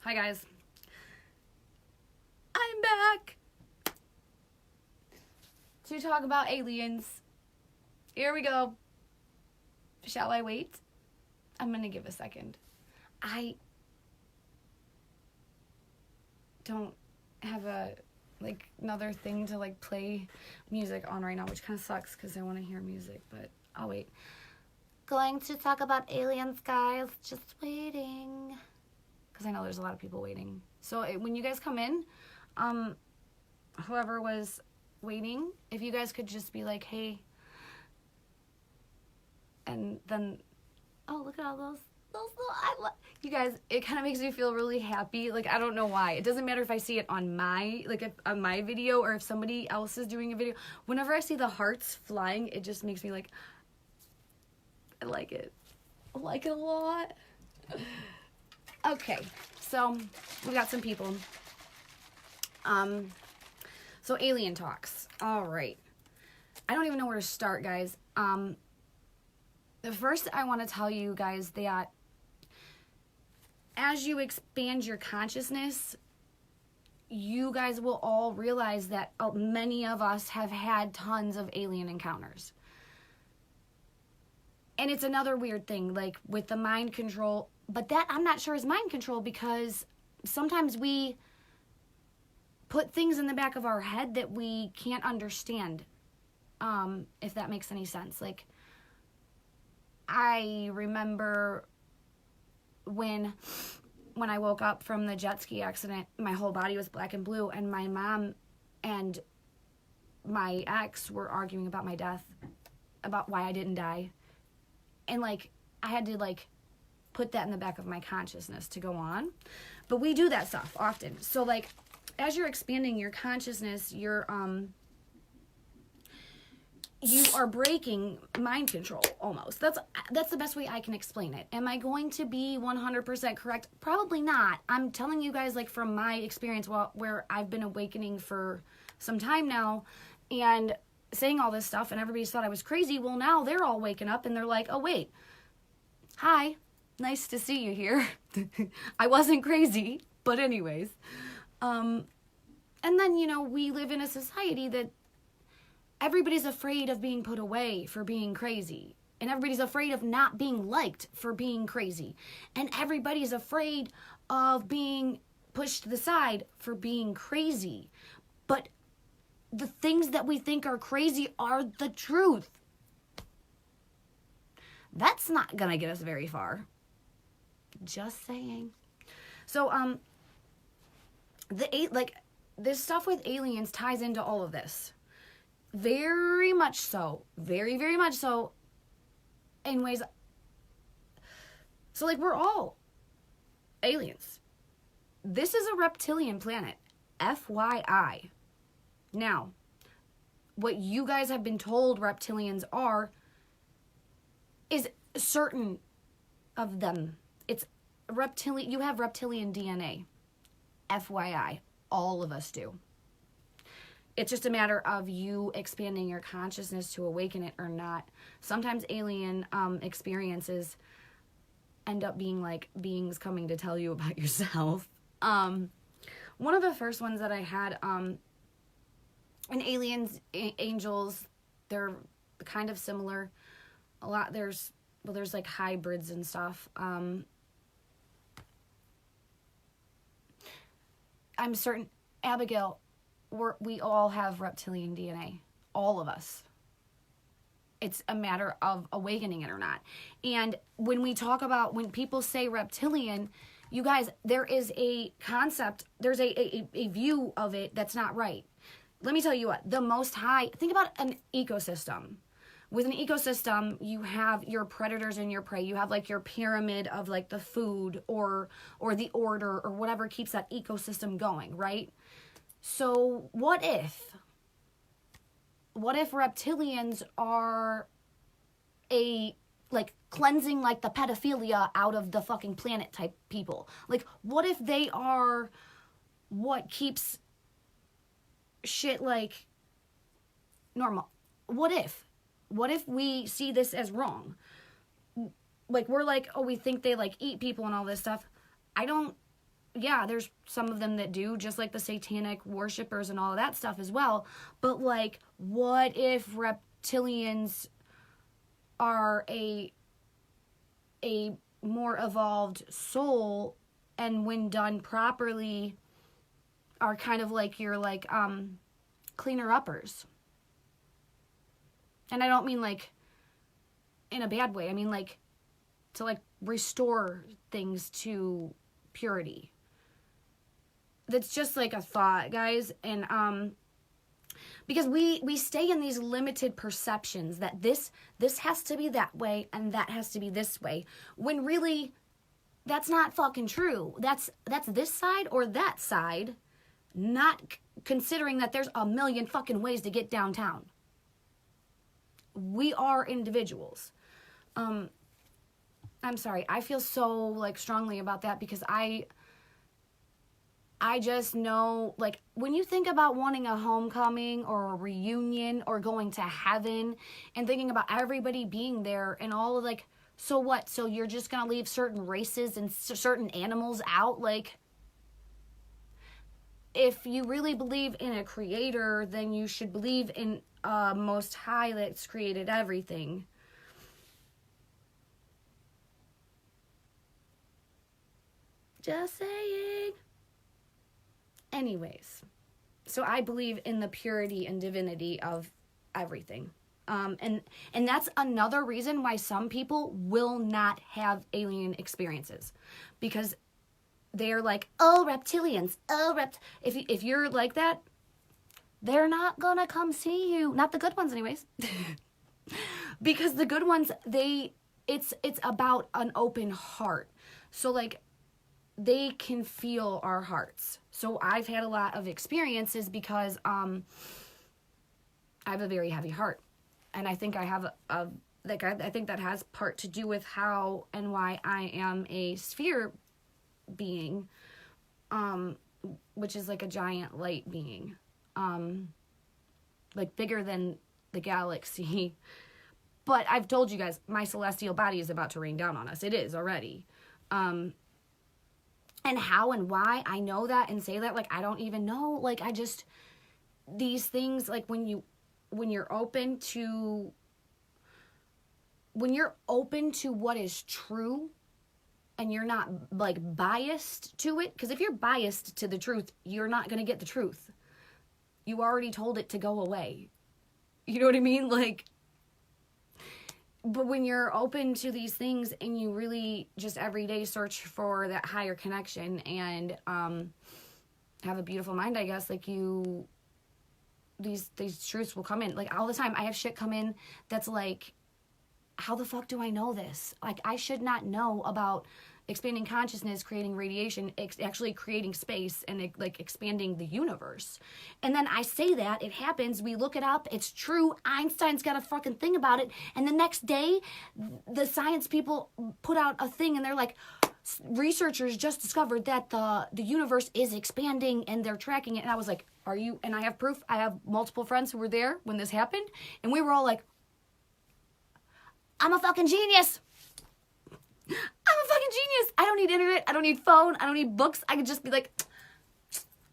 Hi guys. I'm back to talk about aliens. Here we go. Shall I wait? I'm gonna give a second. I don't have another thing to play music on right now, which kind of sucks because I want to hear music, but I'll wait. Going to talk about aliens, guys. Just waiting. Because I know there's a lot of people waiting. So when you guys come in, whoever was waiting, if you guys could just be like, hey, and then, oh, look at all those little, you guys, it kind of makes me feel really happy. I don't know why. It doesn't matter if I see it on my, on my video or if somebody else is doing a video. Whenever I see the hearts flying, it just makes me I like it. I like it a lot. Okay, so we got some people. So alien talks. All right. I don't even know where to start, guys. The first I want to tell you guys that as you expand your consciousness, you guys will all realize that many of us have had tons of alien encounters. And it's another weird thing, with the mind control, but that I'm not sure is mind control because sometimes we put things in the back of our head that we can't understand, if that makes any sense. I remember when I woke up from the jet ski accident, my whole body was black and blue, and my mom and my ex were arguing about my death, about why I didn't die. And I had to put that in the back of my consciousness to go on. But we do that stuff often. So as you're expanding your consciousness, you are breaking mind control almost. That's the best way I can explain it. Am I going to be 100% correct? Probably not. I'm telling you guys from my experience where I've been awakening for some time now and saying all this stuff, and everybody thought I was crazy. Well, now they're all waking up and they're like, oh wait, hi, nice to see you here. I wasn't crazy, but anyways. And then, we live in a society that everybody's afraid of being put away for being crazy. And everybody's afraid of not being liked for being crazy. And everybody's afraid of being pushed to the side for being crazy. But the things that we think are crazy are the truth. That's not gonna get us very far. Just saying. So, this stuff with aliens ties into all of this. Very much so. Very, very much so. In ways. So, we're all aliens. This is a reptilian planet. FYI. Now, what you guys have been told reptilians are is certain of them. It's reptilian. You have reptilian DNA. FYI. All of us do. It's just a matter of you expanding your consciousness to awaken it or not. Sometimes alien experiences end up being beings coming to tell you about yourself. One of the first ones that I had, and aliens, angels, they're kind of similar. A lot, there's hybrids and stuff. I'm certain, Abigail, we all have reptilian DNA. All of us. It's a matter of awakening it or not. And when people say reptilian, you guys, there is a concept, there's a view of it that's not right. Let me tell you what, the Most High, think about an ecosystem. With an ecosystem, you have your predators and your prey. You have your pyramid of the food or the order or whatever keeps that ecosystem going, right? So what if reptilians are cleansing the pedophilia out of the fucking planet type people? What if they are what keeps shit normal? What if we see this as wrong? We're oh, we think they eat people and all this stuff. I don't yeah, there's some of them that do, just like the satanic worshipers and all of that stuff as well. But like, what if reptilians are a more evolved soul, and when done properly are kind of like your like cleaner uppers? And I don't mean like in a bad way. I mean like to like restore things to purity. That's just like a thought, guys. And because we stay in these limited perceptions that this has to be that way and that has to be this way, when really that's not fucking true. That's this side or that side, not considering that there's a million fucking ways to get downtown. We are individuals. I'm sorry. I feel so like strongly about that because I just know, like, when you think about wanting a homecoming or a reunion or going to heaven and thinking about everybody being there and all of, like, so what? So you're just going to leave certain races and certain animals out? Like, if you really believe in a creator, then you should believe in a Most High that's created everything. Just saying. Anyways, so I believe in the purity and divinity of everything. And that's another reason why some people will not have alien experiences. Because they're like, oh, reptilians, if you're like that, they're not gonna come see you. Not the good ones anyways. Because the good ones, it's about an open heart. So like, they can feel our hearts. So I've had a lot of experiences because I have a very heavy heart. And I think I have I think that has part to do with how and why I am a sphere being, which is like a giant light being, like bigger than the galaxy. But I've told you guys, my celestial body is about to rain down on us. It is already. And how and why I know that and say that, like, I don't even know. Like, I just, these things, like, when you're open to what is true and you're not, like, biased to it, because if you're biased to the truth, you're not going to get the truth. You already told it to go away. You know what I mean? Like, but when you're open to these things and you really just every day search for that higher connection and have a beautiful mind, I guess, like these truths will come in. Like all the time, I have shit come in that's like, how the fuck do I know this? Like, I should not know about expanding consciousness, creating radiation, actually creating space, and like expanding the universe. And then I say that, it happens, we look it up, it's true, Einstein's got a fucking thing about it, and the next day, the science people put out a thing, and they're like, researchers just discovered that the universe is expanding, and they're tracking it, and I was like, are you, and I have proof, I have multiple friends who were there when this happened, and we were all like, I'm a fucking genius! I'm a fucking genius. I don't need internet. I don't need phone. I don't need books. I could just be like,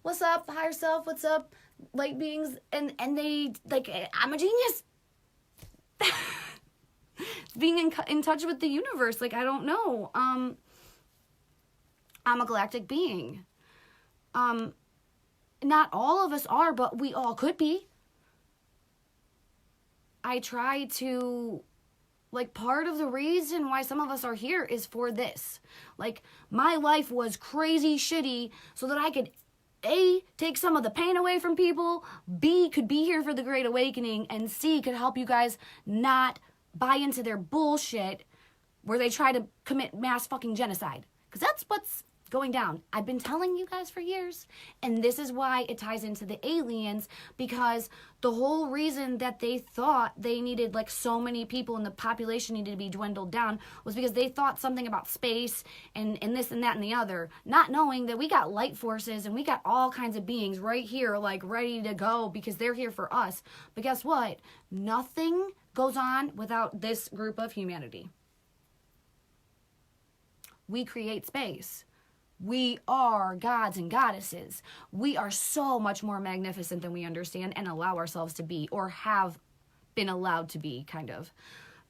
what's up, higher self? What's up, light beings? And they, like, I'm a genius. Being in touch with the universe. Like, I don't know. I'm a galactic being. Not all of us are, but we all could be. I try to... Like, part of the reason why some of us are here is for this. Like, my life was crazy shitty so that I could, A, take some of the pain away from people, B, could be here for the Great Awakening, and C, could help you guys not buy into their bullshit where they try to commit mass fucking genocide. Because that's what's going down. I've been telling you guys for years, and this is why it ties into the aliens, because the whole reason that they thought they needed like so many people and the population needed to be dwindled down was because they thought something about space and this and that and the other, not knowing that we got light forces and we got all kinds of beings right here like ready to go because they're here for us. But guess what? Nothing goes on without this group of humanity. We create space. We are gods and goddesses. We are so much more magnificent than we understand and allow ourselves to be, or have been allowed to be, kind of.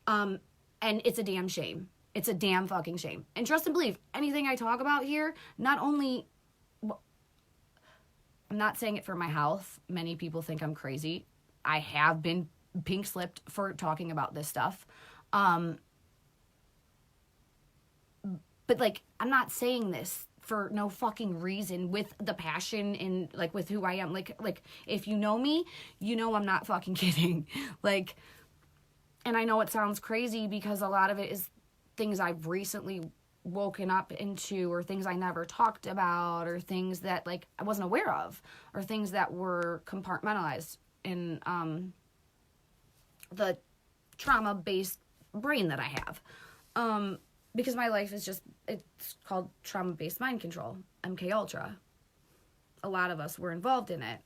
And it's a damn shame. It's a damn fucking shame. And trust and believe, anything I talk about here, not only... I'm not saying it for my health. Many people think I'm crazy. I have been pink slipped for talking about this stuff. But like, I'm not saying this for no fucking reason, with the passion and like with who I am. Like if you know me, you know I'm not fucking kidding. Like, and I know it sounds crazy because a lot of it is things I've recently woken up into, or things I never talked about, or things that like I wasn't aware of, or things that were compartmentalized in the trauma-based brain that I have. Because my life is just, it's called trauma-based mind control, MK Ultra. A lot of us were involved in it.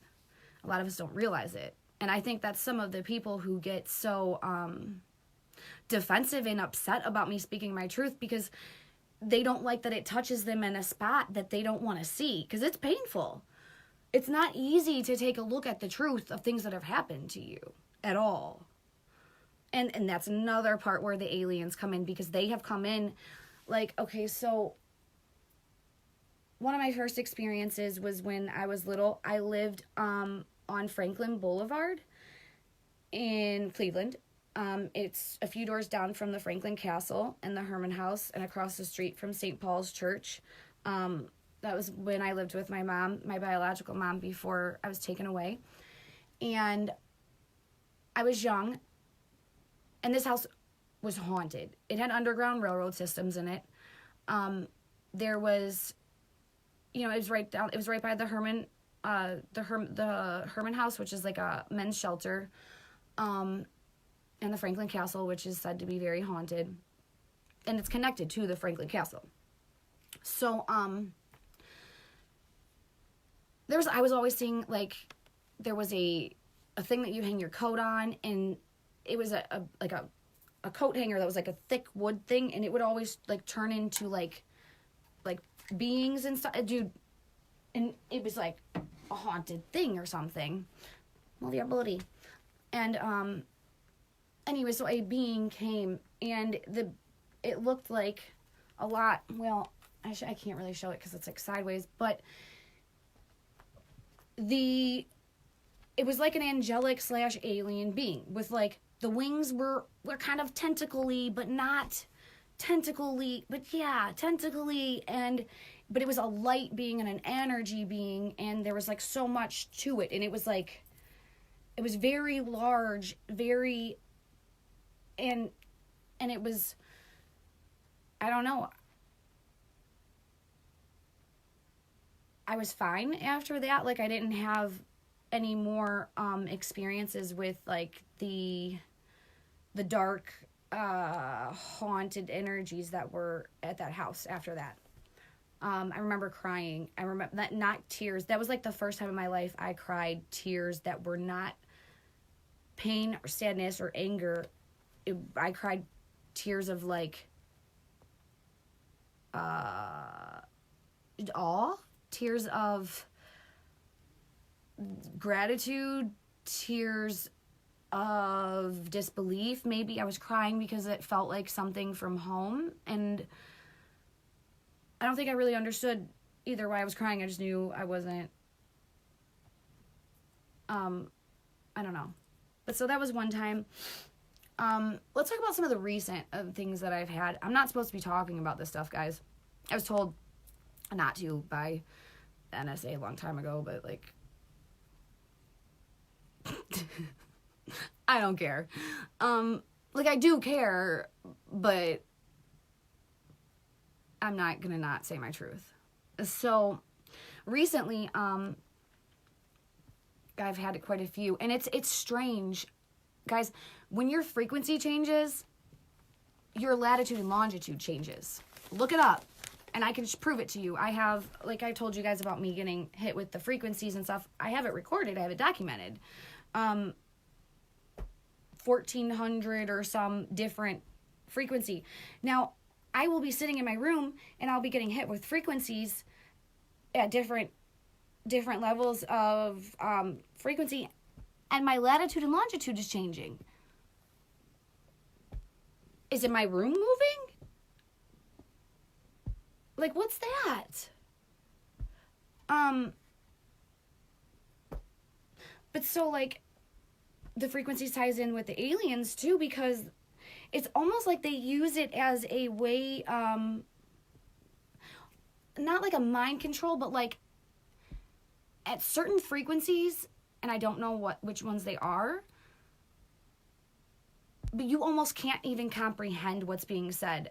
A lot of us don't realize it. And I think that's some of the people who get so defensive and upset about me speaking my truth, because they don't like that it touches them in a spot that they don't want to see, because it's painful. It's not easy to take a look at the truth of things that have happened to you at all. And that's another part where the aliens come in, because they have come in like, okay, so one of my first experiences was when I was little. I lived on Franklin Boulevard in Cleveland. It's a few doors down from the Franklin Castle and the Herman House, and across the street from St. Paul's Church. That was when I lived with my mom, my biological mom, before I was taken away. And I was young, and this house was haunted. It had underground railroad systems in it. There was, it was right by the Herman, the Herman House, which is like a men's shelter, and the Franklin Castle, which is said to be very haunted, and it's connected to the Franklin Castle. So, I was always seeing, like, there was a thing that you hang your coat on, and it was a coat hanger that was like a thick wood thing, and it would always like turn into like beings and stuff, dude. And it was like a haunted thing or something. Well, the ability. And anyway, so a being came, and it looked like a lot. Well, I can't really show it because it's like sideways, but it was like an angelic / alien being with like, the wings were kind of tentacly, but not tentacly, but yeah, tentacly, but it was a light being and an energy being, and there was like so much to it, and it was like, it was very large, very, and it was, I don't know, I was fine after that. Like, I didn't have any more experiences with like the dark haunted energies that were at that house after that. I remember crying. I remember that, not tears. That was like the first time in my life I cried tears that were not pain or sadness or anger. I cried tears of like awe, tears of gratitude, tears of disbelief. Maybe I was crying because it felt like something from home, and I don't think I really understood either why I was crying. I just knew I wasn't, I don't know. But so that was one time. Let's talk about some of the recent things that I've had. I'm not supposed to be talking about this stuff, guys. I was told not to by the NSA a long time ago, but like, I don't care. Like, I do care, but I'm not gonna not say my truth. So recently, I've had quite a few, and it's strange, guys. When your frequency changes, your latitude and longitude changes. Look it up, and I can just prove it to you. I have, like I told you guys about me getting hit with the frequencies and stuff. I have it recorded. I have it documented. 1,400 or some different frequency. Now, I will be sitting in my room and I'll be getting hit with frequencies at different levels of frequency, and my latitude and longitude is changing. Is it my room moving? Like, what's that? But so, like, the frequencies ties in with the aliens, too, because it's almost like they use it as a way, not like a mind control, but, like, at certain frequencies, and I don't know which ones they are, but you almost can't even comprehend what's being said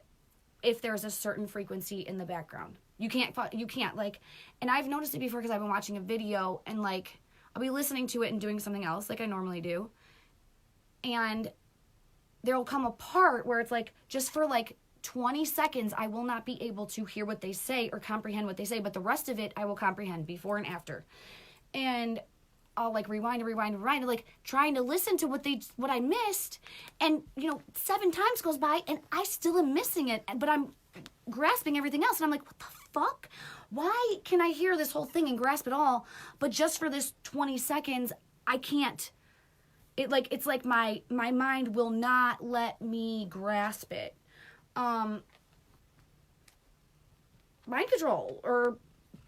if there's a certain frequency in the background. You can't, like, and I've noticed it before because I've been watching a video, and, like, I'll be listening to it and doing something else, like I normally do, and there'll come a part where it's, like, just for, like, 20 seconds, I will not be able to hear what they say or comprehend what they say, but the rest of it, I will comprehend before and after. And I'll, like, rewind, like, trying to listen to what I missed, and, 7 times goes by, and I still am missing it, but I'm grasping everything else, and I'm like, what the fuck? Why can I hear this whole thing and grasp it all, but just for this 20 seconds, I can't? It's like my mind will not let me grasp it. Mind control or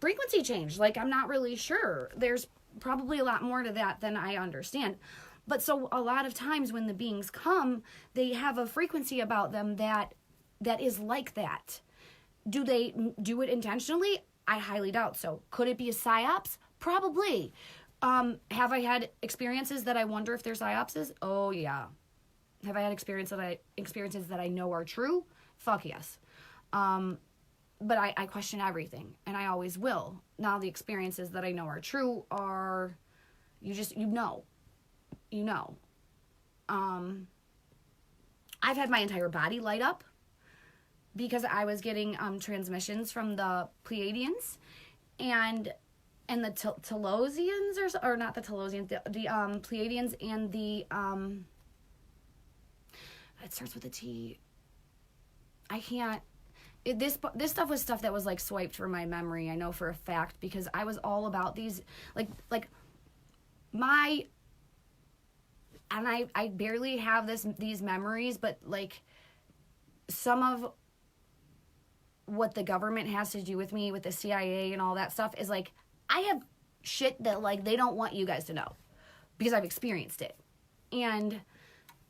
frequency change, like, I'm not really sure. There's probably a lot more to that than I understand. But so a lot of times when the beings come, they have a frequency about them that is like that. Do they do it intentionally? I highly doubt so. Could it be a psyops? Probably. Have I had experiences that I wonder if they're psyopses? Oh yeah. Have I had experiences that I know are true? Fuck yes. But I question everything, and I always will. Now, the experiences that I know are true are, you know. I've had my entire body light up because I was getting transmissions from the Pleiadians and the Telosians, or not the Telosians, the Pleiadians, and the, it starts with a T. I can't. This stuff was stuff that was, like, swiped from my memory, I know for a fact, because I was all about these, like my, and I barely have these memories, but, like, some of what the government has to do with me, with the CIA and all that stuff, is, like, I have shit that, like, they don't want you guys to know, because I've experienced it, and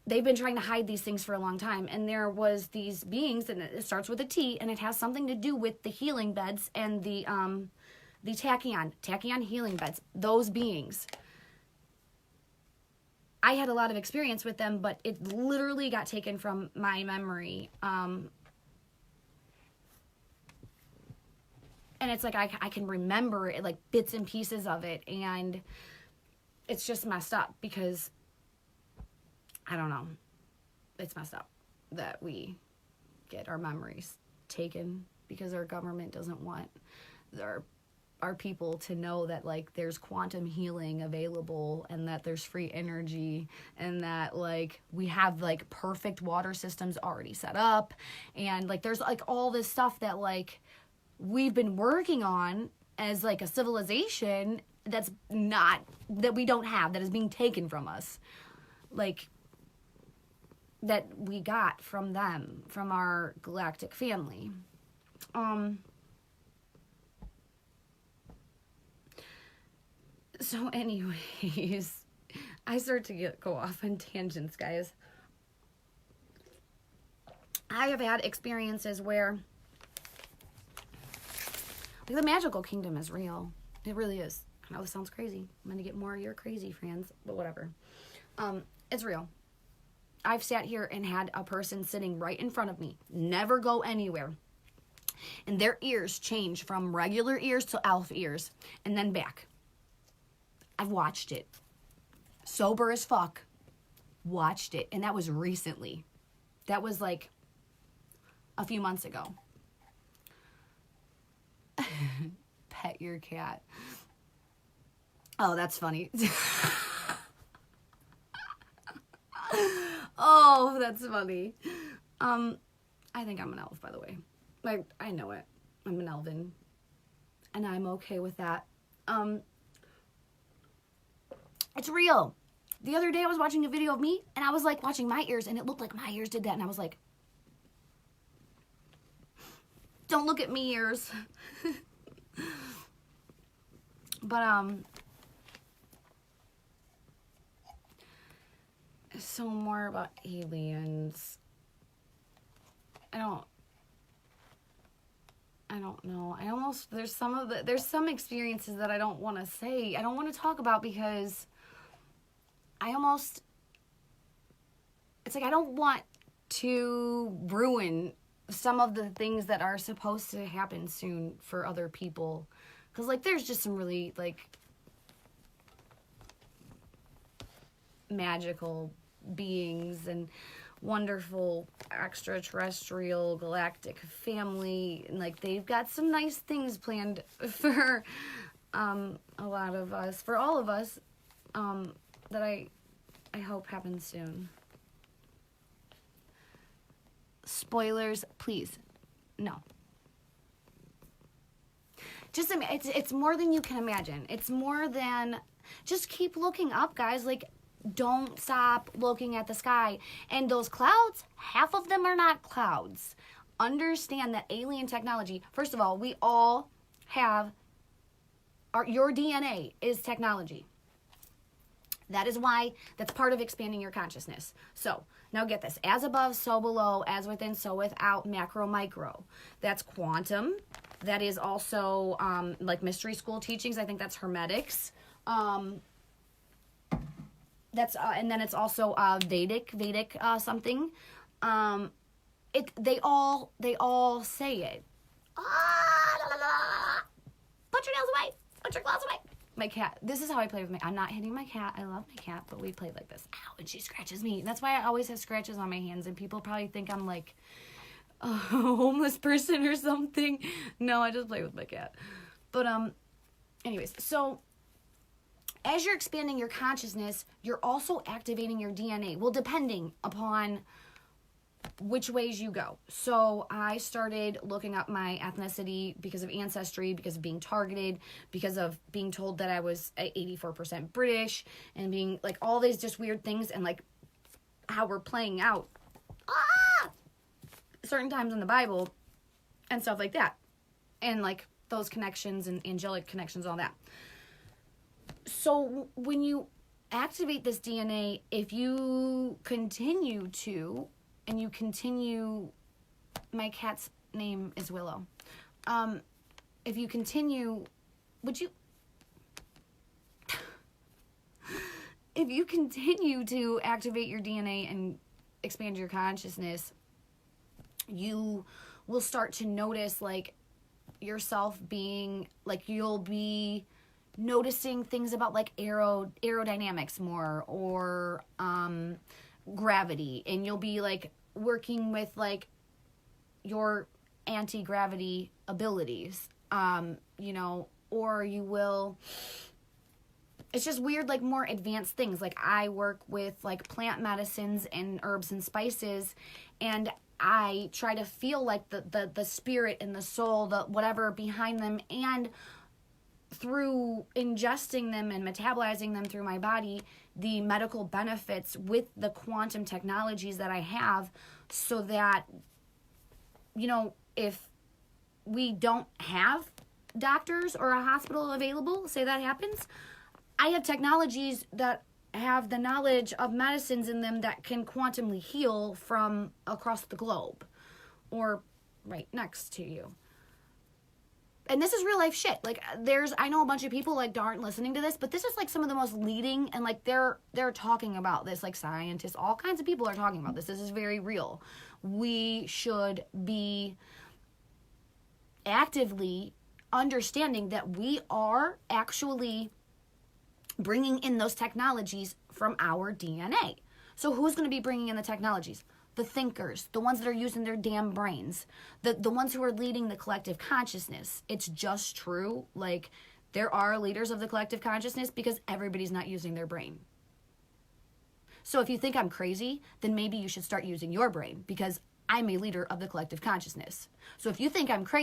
they've been trying to hide these things for a long time. And there was these beings, and it starts with a T, and it has something to do with the healing beds and the tachyon healing beds. Those beings, I had a lot of experience with them, but it literally got taken from my memory. And it's like I can remember it, like, bits and pieces of it, and it's just messed up because, I don't know, it's messed up that we get our memories taken because our government doesn't want our people to know that, like, there's quantum healing available, and that there's free energy, and that, like, we have, like, perfect water systems already set up, and, like, there's, like, all this stuff that, like, we've been working on as, like, a civilization that we don't have, that is being taken from us, like, that we got from them, from our galactic family. So anyways, I start to go off on tangents, guys. I have had experiences where, like, the magical kingdom is real. It really is. I know this sounds crazy. I'm gonna get more of your crazy friends, but whatever. It's real. I've sat here and had a person sitting right in front of me, never go anywhere, and their ears change from regular ears to elf ears, and then back. I've watched it. Sober as fuck. Watched it. And that was recently. That was, like, a few months ago. Pet your cat. Oh, that's funny. Oh, that's funny. I think I'm an elf, by the way. I know it. I'm an elven. and I'm okay with that. It's real. The other day I was watching a video of me, and I was like watching my ears, and it looked like my ears did that, and I was like, don't look at me, ears. But so more about aliens. I don't know. There's some experiences that I don't want to say. I don't want to talk about because it's like I don't want to ruin some of the things that are supposed to happen soon for other people. Because, like, there's just some really, like, magical beings and wonderful extraterrestrial galactic family, and like they've got some nice things planned for a lot of us, for all of us, that I hope happens soon. Spoilers, please, no. Just it's more than you can imagine. It's more than, just keep looking up, guys. Like, don't stop looking at the sky. And those clouds, half of them are not clouds. Understand that alien technology, first of all, we all have, your DNA is technology. That is why, that's part of expanding your consciousness. So, now get this. As above, so below, as within, so without, macro, micro. That's quantum. That is also, like, mystery school teachings. I think that's hermetics. That's and then it's also Vedic something. They all say it. Put your nails away. Put your claws away. My cat. This is how I play with I'm not hitting my cat. I love my cat, but we play like this. Ow, and she scratches me. That's why I always have scratches on my hands, and people probably think I'm like a homeless person or something. No, I just play with my cat. But anyways, so as you're expanding your consciousness, you're also activating your DNA. Well, depending upon which ways you go. So I started looking up my ethnicity because of ancestry, because of being targeted, because of being told that I was 84% British, and being like all these just weird things, and like how we're playing out certain times in the Bible and stuff like that. And like those connections and angelic connections, all that. So when you activate this DNA, if you continue to, and you continue, my cat's name is Willow. If you continue, if you continue to activate your DNA and expand your consciousness, you will start to notice like yourself being, like you'll be noticing things about like aerodynamics more, or gravity, and you'll be like working with like your anti-gravity abilities, or you will, it's just weird, like more advanced things. Like I work with like plant medicines and herbs and spices, and I try to feel like the spirit and the soul, the whatever behind them, and through ingesting them and metabolizing them through my body, the medical benefits with the quantum technologies that I have, so that, if we don't have doctors or a hospital available, say that happens, I have technologies that have the knowledge of medicines in them that can quantumly heal from across the globe or right next to you. And this is real life shit. Like I know a bunch of people like aren't listening to this, but this is like some of the most leading, and like they're talking about this, like scientists, all kinds of people are talking about this. This is very real. We should be actively understanding that we are actually bringing in those technologies from our DNA. So who's going to be bringing in the technologies? The thinkers, the ones that are using their damn brains, the ones who are leading the collective consciousness. It's just true. Like, there are leaders of the collective consciousness because everybody's not using their brain. So if you think I'm crazy, then maybe you should start using your brain, because I'm a leader of the collective consciousness. So if you think I'm crazy,